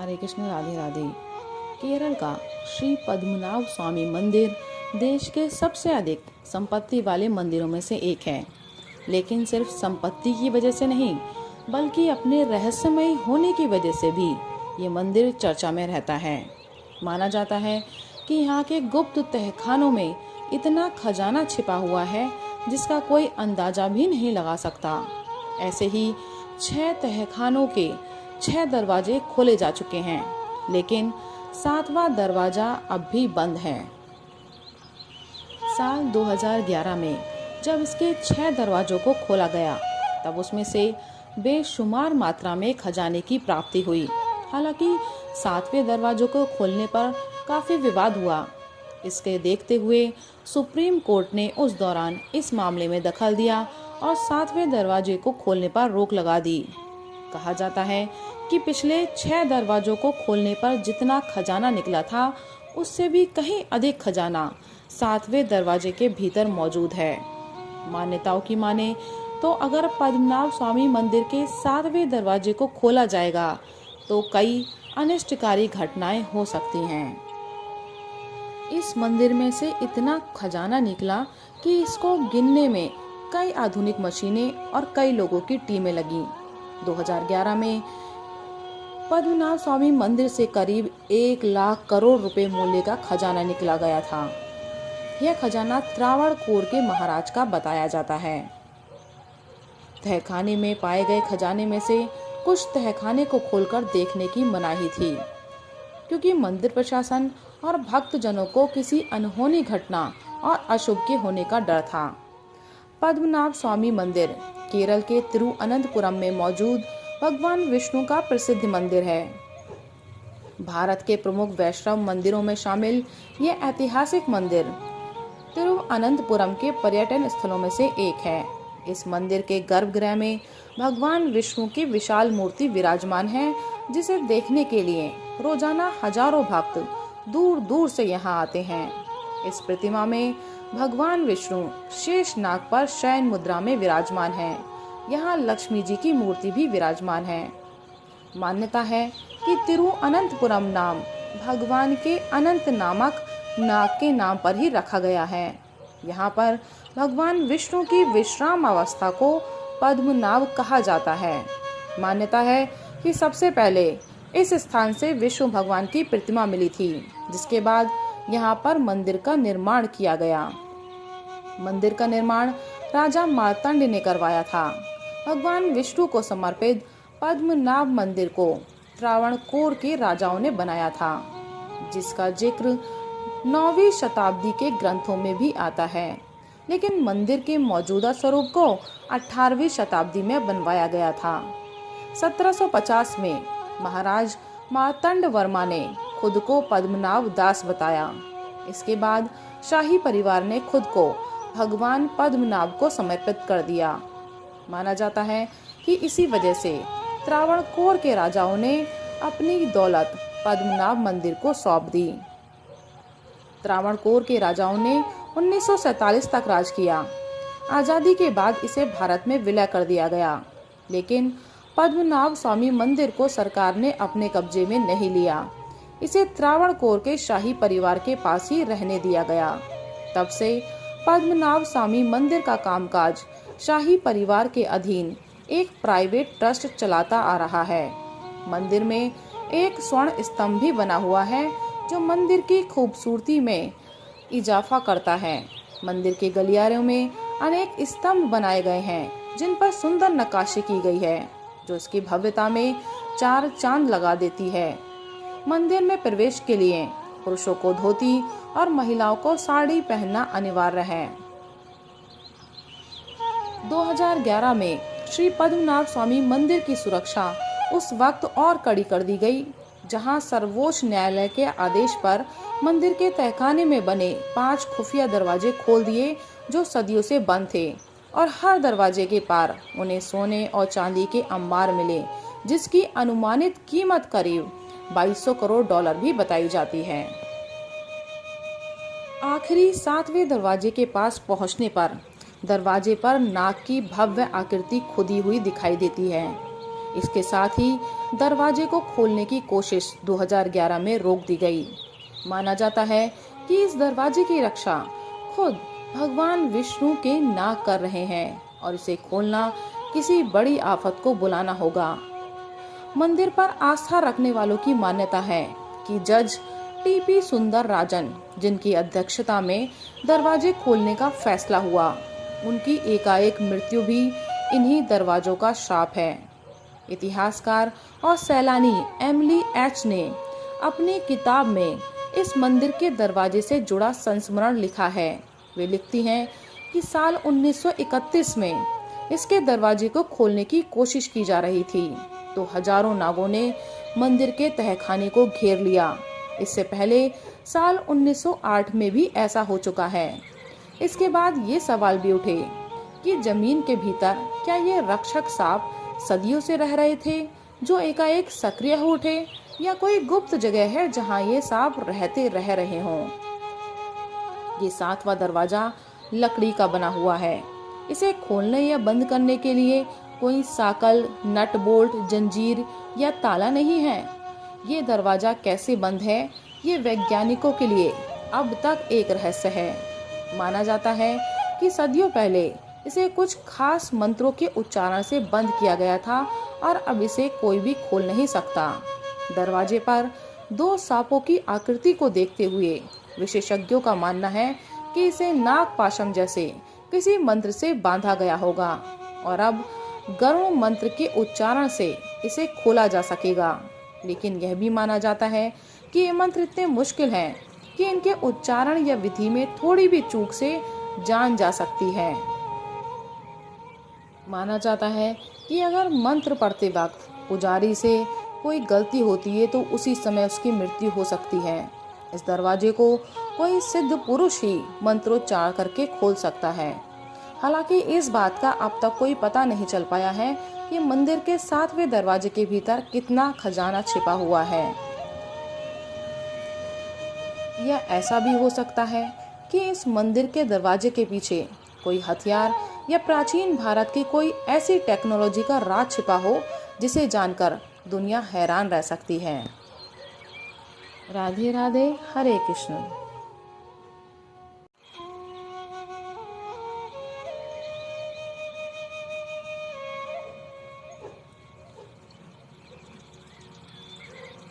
हरे कृष्ण, राधे राधे। केरल का श्री पद्मनाभ स्वामी मंदिर देश के सबसे अधिक संपत्ति वाले मंदिरों में से एक है। लेकिन सिर्फ संपत्ति की वजह से नहीं, बल्कि अपने रहस्यमय होने की वजह से भी ये मंदिर चर्चा में रहता है। माना जाता है कि यहाँ के गुप्त तहखानों में इतना खजाना छिपा हुआ है जिसका कोई अंदाजा भी नहीं लगा सकता। ऐसे ही 6 तहखानों के 6 दरवाजे खोले जा चुके हैं, लेकिन 7वां दरवाजा अब भी बंद है। साल 2011 में जब इसके 6 दरवाजों को खोला गया, तब उसमें से बेशुमार मात्रा में खजाने की प्राप्ति हुई। हालांकि 7वें दरवाजों को खोलने पर काफी विवाद हुआ। इसके देखते हुए सुप्रीम कोर्ट ने उस दौरान इस मामले में दखल दिया और 7वें दरवाजे को खोलने पर रोक लगा दी। कहा जाता है कि पिछले 6 दरवाजों को खोलने पर जितना खजाना निकला था, उससे भी कहीं अधिक खजाना 7वें दरवाजे के भीतर मौजूद है। मान्यताओं की माने तो अगर पद्मनाभ स्वामी मंदिर के 7वें दरवाजे को खोला जाएगा तो कई अनिष्टकारी घटनाएं हो सकती हैं। इस मंदिर में से इतना खजाना निकला कि इसको गिनने में कई आधुनिक मशीनें और कई लोगों की टीमें लगी। 2011 में पद्मनाभ स्वामी मंदिर से करीब 1 लाख करोड़ रुपए मूल्य का खजाना निकला गया था। यह खजाना त्रावणकोर के महाराज का बताया जाता है। तहखाने में पाए गए खजाने में से कुछ तहखाने को खोलकर देखने की मनाही थी, क्योंकि मंदिर प्रशासन और भक्तजनों को किसी अनहोनी घटना और अशुभ के होने का डर था। पद्मनाभ स्वामी मंदिर केरल के तिरुअनंतपुरम में मौजूद भगवान विष्णु का प्रसिद्ध मंदिर है। भारत के प्रमुख वैष्णव मंदिरों में शामिल ये ऐतिहासिक मंदिर तिरुअनंतपुरम के पर्यटन स्थलों में से एक है। इस मंदिर के गर्भगृह में भगवान विष्णु की विशाल मूर्ति विराजमान है, जिसे देखने के लिए रोजाना हजारों भक्त दूर दूर से यहाँ आते हैं। इस प्रतिमा में भगवान विष्णु शेष नाग पर शयन मुद्रा में विराजमान हैं। यहाँ लक्ष्मी जी की मूर्ति भी विराजमान है। मान्यता है कि तिरुअनंतपुरम नाम भगवान के अनंत नामक नाग के नाम पर ही रखा गया है। यहाँ पर भगवान विष्णु की विश्राम अवस्था को पद्मनाभ कहा जाता है। मान्यता है कि सबसे पहले इस स्थान से विष्णु भगवान की प्रतिमा मिली थी, जिसके बाद यहाँ पर मंदिर का निर्माण किया गया। मंदिर का निर्माण राजा मार्तंड ने करवाया था। भगवान विष्णु को समर्पित पद्मनाभ मंदिर को त्रावणकोर के राजाओं ने बनाया था, जिसका जिक्र 9वीं शताब्दी के ग्रंथों में भी आता है। लेकिन मंदिर के मौजूदा स्वरूप को 18वीं शताब्दी में बनवाया गया था। 1750 में महाराज मार्तंड वर्मा ने खुद को पद्मनाभ दास बताया। इसके बाद शाही परिवार ने खुद को भगवान पद्मनाभ को समर्पित कर दिया। माना जाता है कि इसी वजह से त्रावणकोर के राजाओं ने अपनी दौलत पद्मनाभ मंदिर को सौंप दी। त्रावणकोर के राजाओं ने 1947 तक राज किया। आजादी के बाद इसे भारत में विलय कर दिया गया, लेकिन पद्मनाभ स्वामी मंदिर को सरकार ने अपने कब्जे में नहीं लिया। इसे त्रावणकोर के शाही परिवार के पास ही रहने दिया गया। तब से पद्मनाभ स्वामी मंदिर का कामकाज शाही परिवार के अधीन एक प्राइवेट ट्रस्ट चलाता आ रहा है। मंदिर में एक स्वर्ण स्तंभ भी बना हुआ है, जो मंदिर की खूबसूरती में इजाफा करता है। मंदिर के गलियारों में अनेक स्तंभ बनाए गए हैं, जिन पर सुंदर नक्काशी की गई है, जो इसकी भव्यता में 4 चांद लगा देती है। मंदिर में प्रवेश के लिए पुरुषों को धोती और महिलाओं को साड़ी पहनना अनिवार्य है। 2011 में श्री पद्मनाभ स्वामी मंदिर की सुरक्षा उस वक्त और कड़ी कर दी गई, जहां सर्वोच्च न्यायालय के आदेश पर मंदिर के तहखाने में बने 5 खुफिया दरवाजे खोल दिए, जो सदियों से बंद थे, और हर दरवाजे के पार उन्हें सोने और चांदी के अंबार मिले, जिसकी अनुमानित कीमत करीब 2200 करोड़ डॉलर भी बताई जाती है। आखिरी 7वें दरवाजे के पास पहुंचने पर दरवाजे पर नाग की भव्य आकृति खुदी हुई दिखाई देती है। इसके साथ ही दरवाजे को खोलने की कोशिश 2011 में रोक दी गई। माना जाता है कि इस दरवाजे की रक्षा खुद भगवान विष्णु के नाग कर रहे हैं और इसे खोलना किसी बड़ी आफत को बुलाना होगा। मंदिर पर आस्था रखने वालों की मान्यता है कि जज टीपी सुंदर राजन, जिनकी अध्यक्षता में दरवाजे खोलने का फैसला हुआ, उनकी एकाएक मृत्यु भी इन्हीं दरवाजों का श्राप है। इतिहासकार और सैलानी एमिली एच ने अपनी किताब में इस मंदिर के दरवाजे से जुड़ा संस्मरण लिखा है। वे लिखती हैं कि साल 1931 में इसके दरवाजे को खोलने की कोशिश की जा रही थी तो हजारों नागों ने मंदिर के तहखाने को घेर लिया। इससे पहले साल 1908 में भी ऐसा हो चुका है। इसके बाद ये सवाल भी उठे कि जमीन के भीतर क्या ये रक्षक सांप सदियों से रह रहे थे जो एकाएक सक्रिय हो उठे, या कोई गुप्त जगह है जहां ये सांप रह रहे हों। ये 7वां दरवाजा लकड़ी का बना हुआ है। इसे खोलने या बंद करने के लिए कोई साकल, नट बोल्ट, जंजीर या ताला नहीं है। ये दरवाजा कैसे बंद है, ये वैज्ञानिकों के लिए अब तक एक रहस्य है। माना जाता है कि सदियों पहले इसे कुछ खास मंत्रों के उच्चारण से बंद किया गया था और अब इसे कोई भी खोल नहीं सकता। दरवाजे पर 2 सांपों की आकृति को देखते हुए विशेषज्ञों का मानना है कि इसे नाग पाशम जैसे किसी मंत्र से बांधा गया होगा और अब गरुड़ मंत्र के उच्चारण से इसे खोला जा सकेगा। लेकिन यह भी माना जाता है कि ये मंत्र इतने मुश्किल हैं कि इनके उच्चारण या विधि में थोड़ी भी चूक से जान जा सकती है। माना जाता है कि अगर मंत्र पढ़ते वक्त पुजारी से कोई गलती होती है तो उसी समय उसकी मृत्यु हो सकती है। इस दरवाजे को कोई सिद्ध पुरुष ही मंत्रोच्चार करके खोल सकता है। हालांकि इस बात का अब तक कोई पता नहीं चल पाया है कि मंदिर के 7वें दरवाजे के भीतर कितना खजाना छिपा हुआ है। या ऐसा भी हो सकता है कि इस मंदिर के दरवाजे के पीछे कोई हथियार या प्राचीन भारत की कोई ऐसी टेक्नोलॉजी का राज छिपा हो जिसे जानकर दुनिया हैरान रह सकती है। राधे राधे, हरे कृष्ण।